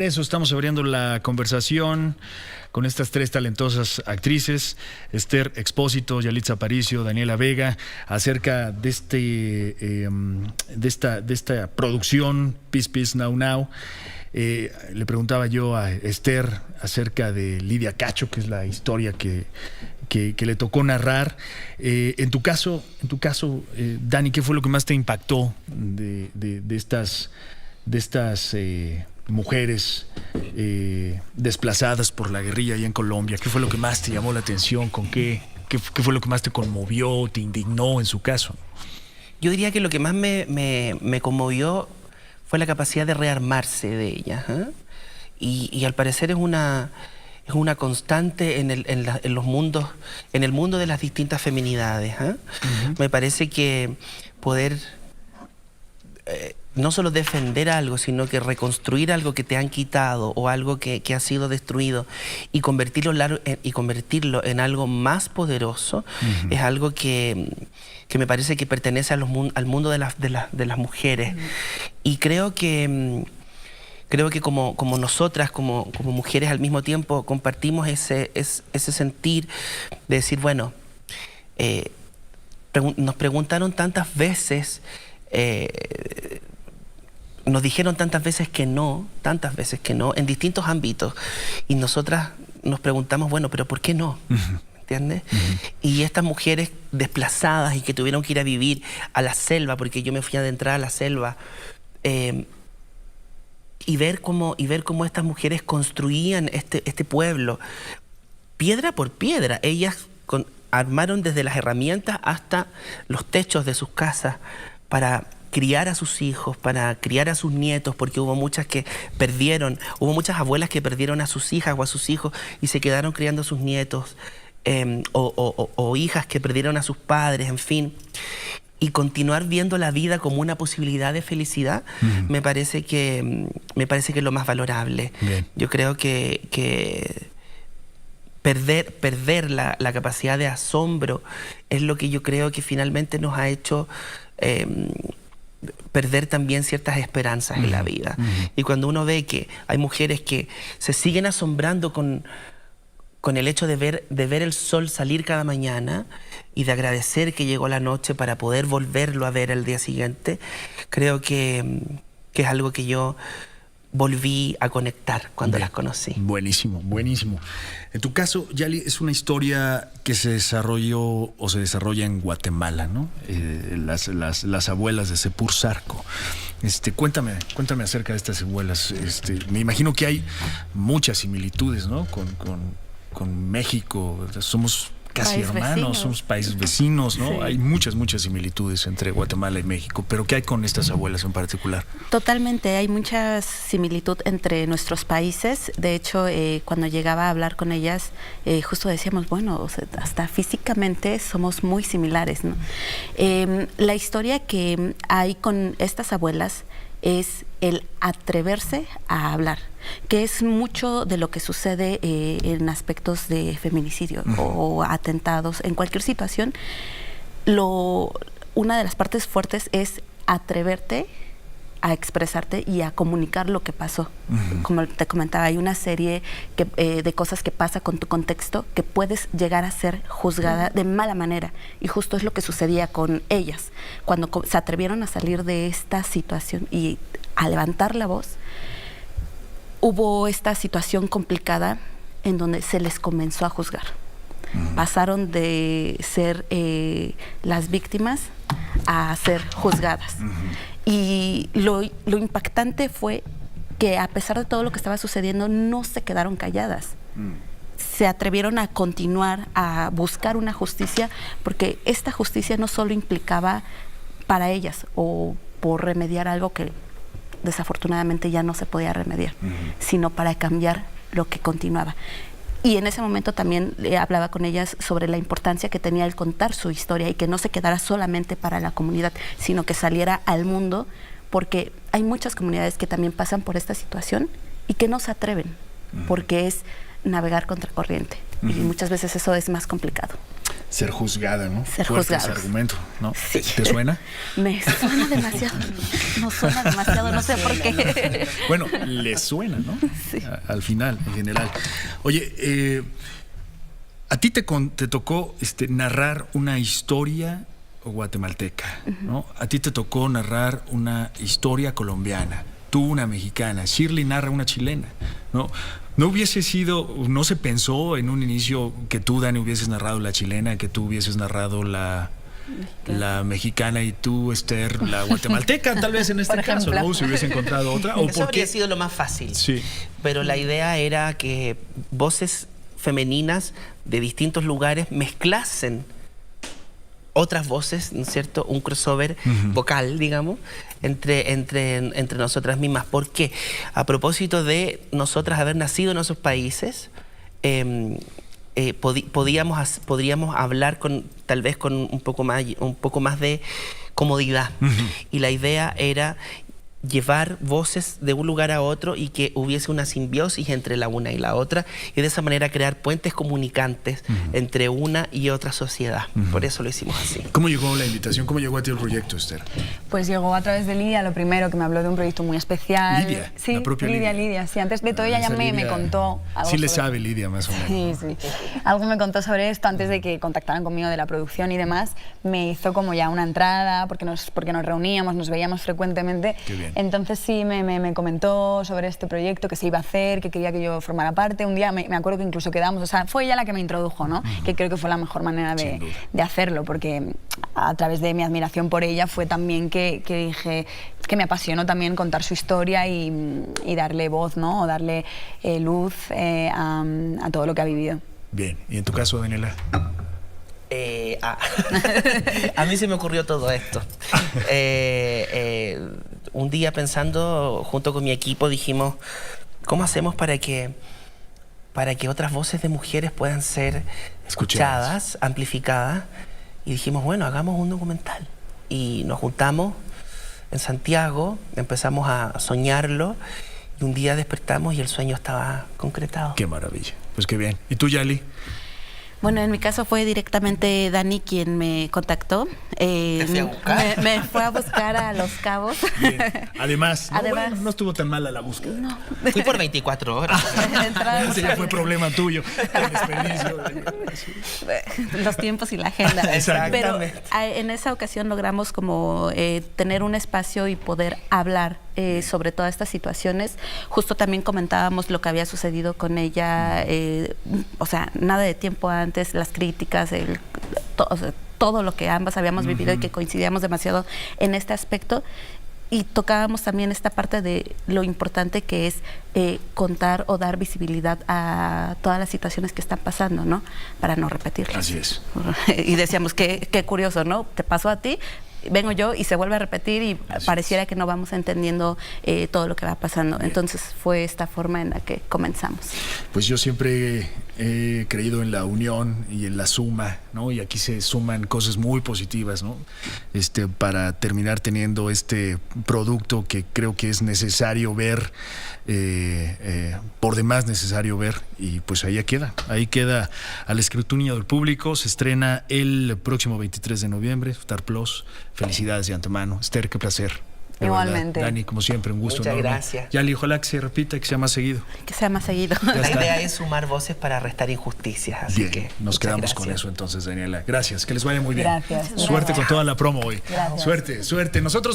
Eso, estamos abriendo la conversación con estas tres talentosas actrices, Esther Expósito, Yalitza Aparicio, Daniela Vega, acerca de esta producción Peace Peace Now Now. Le preguntaba yo a Esther acerca de Lidia Cacho, que es la historia que le tocó narrar. En tu caso, Dani, ¿qué fue lo que más te impactó de estas mujeres desplazadas por la guerrilla allá en Colombia? ¿Qué fue lo que más te llamó la atención? ¿Qué fue lo que más te conmovió, te indignó en su caso? Yo diría que lo que más me conmovió fue la capacidad de rearmarse de ella, ¿eh? Y al parecer es una constante en el mundo de las distintas feminidades, ¿eh? Me parece que poder no solo defender algo, sino que reconstruir algo que te han quitado o algo que ha sido destruido y convertirlo en algo más poderoso, es algo que me parece que pertenece al mundo de las mujeres. Y creo que como nosotras, como mujeres al mismo tiempo, compartimos ese sentir de decir, bueno, nos preguntaron tantas veces, nos dijeron tantas veces que no, en distintos ámbitos, y nosotras nos preguntamos, bueno, pero ¿por qué no? ¿Entiendes? Y estas mujeres desplazadas y que tuvieron que ir a vivir a la selva, porque yo me fui a adentrar a la selva, y ver cómo estas mujeres construían este pueblo, piedra por piedra. Ellas armaron desde las herramientas hasta los techos de sus casas para criar a sus hijos, para criar a sus nietos, porque hubo muchas abuelas que perdieron a sus hijas o a sus hijos y se quedaron criando a sus nietos, o hijas que perdieron a sus padres, en fin. Y continuar viendo la vida como una posibilidad de felicidad, me parece que es lo más valorable. Bien. Yo creo que perder la capacidad de asombro es lo que yo creo que finalmente nos ha hecho perder también ciertas esperanzas en la vida. Y cuando uno ve que hay mujeres que se siguen asombrando con el hecho de ver el sol salir cada mañana y de agradecer que llegó la noche para poder volverlo a ver al día siguiente, creo que es algo que yo volví a conectar cuando las conocí. Buenísimo, buenísimo. En tu caso, Yali, es una historia que se desarrolla en Guatemala, ¿no? Las abuelas de Sepur Zarco. Cuéntame acerca de estas abuelas. Me imagino que hay muchas similitudes, ¿no? Con México. Somos casi hermanos, somos países vecinos, ¿no? Sí. Hay muchas similitudes entre Guatemala y México, pero ¿qué hay con estas abuelas en particular? Totalmente, hay mucha similitud entre nuestros países. De hecho, cuando llegaba a hablar con ellas, justo decíamos, bueno, o sea, hasta físicamente somos muy similares, ¿no? La historia que hay con estas abuelas es el atreverse a hablar, que es mucho de lo que sucede en aspectos de feminicidio o atentados, en cualquier situación. Una de las partes fuertes es atreverte a expresarte y a comunicar lo que pasó. Como te comentaba, hay una serie de cosas que pasa con tu contexto que puedes llegar a ser juzgada de mala manera, y justo es lo que sucedía con ellas. Cuando se atrevieron a salir de esta situación y a levantar la voz, hubo esta situación complicada en donde se les comenzó a juzgar. Pasaron de ser las víctimas a ser juzgadas. Y lo impactante fue que, a pesar de todo lo que estaba sucediendo, no se quedaron calladas. Se atrevieron a continuar a buscar una justicia, porque esta justicia no solo implicaba para ellas o por remediar algo que desafortunadamente ya no se podía remediar, sino para cambiar lo que continuaba. Y en ese momento también hablaba con ellas sobre la importancia que tenía el contar su historia y que no se quedara solamente para la comunidad, sino que saliera al mundo, porque hay muchas comunidades que también pasan por esta situación y que no se atreven, porque es navegar contra corriente, y muchas veces eso es más complicado. ser juzgada, ¿no? Ser Fuerte ese juzgados. argumento, ¿no? Sí. ¿Te suena? Me suena demasiado. No suena demasiado, no sé por qué. Bueno, le suena, ¿no? Sí. Al final, en general. Oye, a ti te tocó narrar una historia guatemalteca, ¿no? A ti te tocó narrar una historia colombiana, tú una mexicana, Shirley narra una chilena, ¿no? No hubiese sido, no se pensó en un inicio que tú, Dani, hubieses narrado la chilena, que tú hubieses narrado la mexicana y tú, Esther, la guatemalteca, tal vez en este Por caso, ejemplo. ¿no? Si hubiese encontrado otra. ¿O Eso por habría qué? sido lo más fácil. Sí. Pero la idea era que voces femeninas de distintos lugares mezclasen otras voces, ¿no es cierto? Un crossover vocal, digamos, entre nosotras mismas. ¿Por qué? A propósito de nosotras haber nacido en esos países, podríamos hablar tal vez con un poco más de comodidad. Y la idea era llevar voces de un lugar a otro y que hubiese una simbiosis entre la una y la otra, y de esa manera crear puentes comunicantes entre una y otra sociedad. Por eso lo hicimos así. ¿Cómo llegó la invitación? ¿Cómo llegó a ti el proyecto, Esther? Pues llegó a través de Lidia, lo primero, que me habló de un proyecto muy especial. Lidia, sí, la propia Lidia. Sí, antes de todo ella ya Esa me Lidia, contó algo sí le sobre- sabe Lidia, más o menos. Sí. Algo me contó sobre esto antes de que contactaran conmigo de la producción y demás. Me hizo como ya una entrada, porque nos reuníamos, nos veíamos frecuentemente. Qué bien. Entonces sí, me comentó sobre este proyecto, que se iba a hacer, que quería que yo formara parte. Un día me acuerdo que incluso quedamos, o sea, fue ella la que me introdujo, ¿no? Que creo que fue la mejor manera Sin duda. de hacerlo, porque a través de mi admiración por ella fue también que dije, que me apasionó también contar su historia y darle voz, ¿no? O darle luz a todo lo que ha vivido. Bien. ¿Y en tu caso, Daniela? A mí se me ocurrió todo esto. Un día pensando, junto con mi equipo, dijimos, ¿cómo hacemos para que otras voces de mujeres puedan ser escuchadas, amplificadas? Y dijimos, bueno, hagamos un documental. Y nos juntamos en Santiago, empezamos a soñarlo, y un día despertamos y el sueño estaba concretado. Qué maravilla. Pues qué bien. ¿Y tú, Yali? Bueno, en mi caso fue directamente Dani quien me contactó. ¿Te fui a buscar? Me fue a buscar a Los Cabos. Bien. Además, Además. Bueno, no estuvo tan mala la búsqueda. No. Fui por 24 horas. Ese ya fue problema tuyo. El desperdicio. Los tiempos y la agenda. Exacto. Pero en esa ocasión logramos como tener un espacio y poder hablar sobre todas estas situaciones. Justo también comentábamos lo que había sucedido con ella, o sea, nada de tiempo antes, las críticas, o sea, todo lo que ambas habíamos vivido y que coincidíamos demasiado en este aspecto. Y tocábamos también esta parte de lo importante que es contar o dar visibilidad a todas las situaciones que están pasando, ¿no? Para no repetirlas. Así es. Y decíamos, qué curioso, ¿no? Te pasó a ti, vengo yo y se vuelve a repetir y Así pareciera que no vamos entendiendo todo lo que va pasando. Bien. Entonces fue esta forma en la que comenzamos. Pues yo siempre he creído en la unión y en la suma, ¿no? Y aquí se suman cosas muy positivas, ¿no? Para terminar teniendo este producto que creo que es necesario ver, por demás necesario ver, y pues ahí queda al escrutinio del público. Se estrena el próximo 23 de noviembre, Star Plus. Felicidades de antemano. Esther, qué placer. De Igualmente. verdad. Dani, como siempre, un gusto Muchas enorme. gracias. Yali, ojalá que se repita, que sea más seguido. Que sea más seguido. Ya La está. idea es sumar voces para restar injusticias. Así Bien, que nos muchas quedamos con gracias. eso entonces, Daniela. Gracias, que les vaya muy bien. Gracias. Suerte con toda la promo hoy. Gracias. Suerte. Nosotros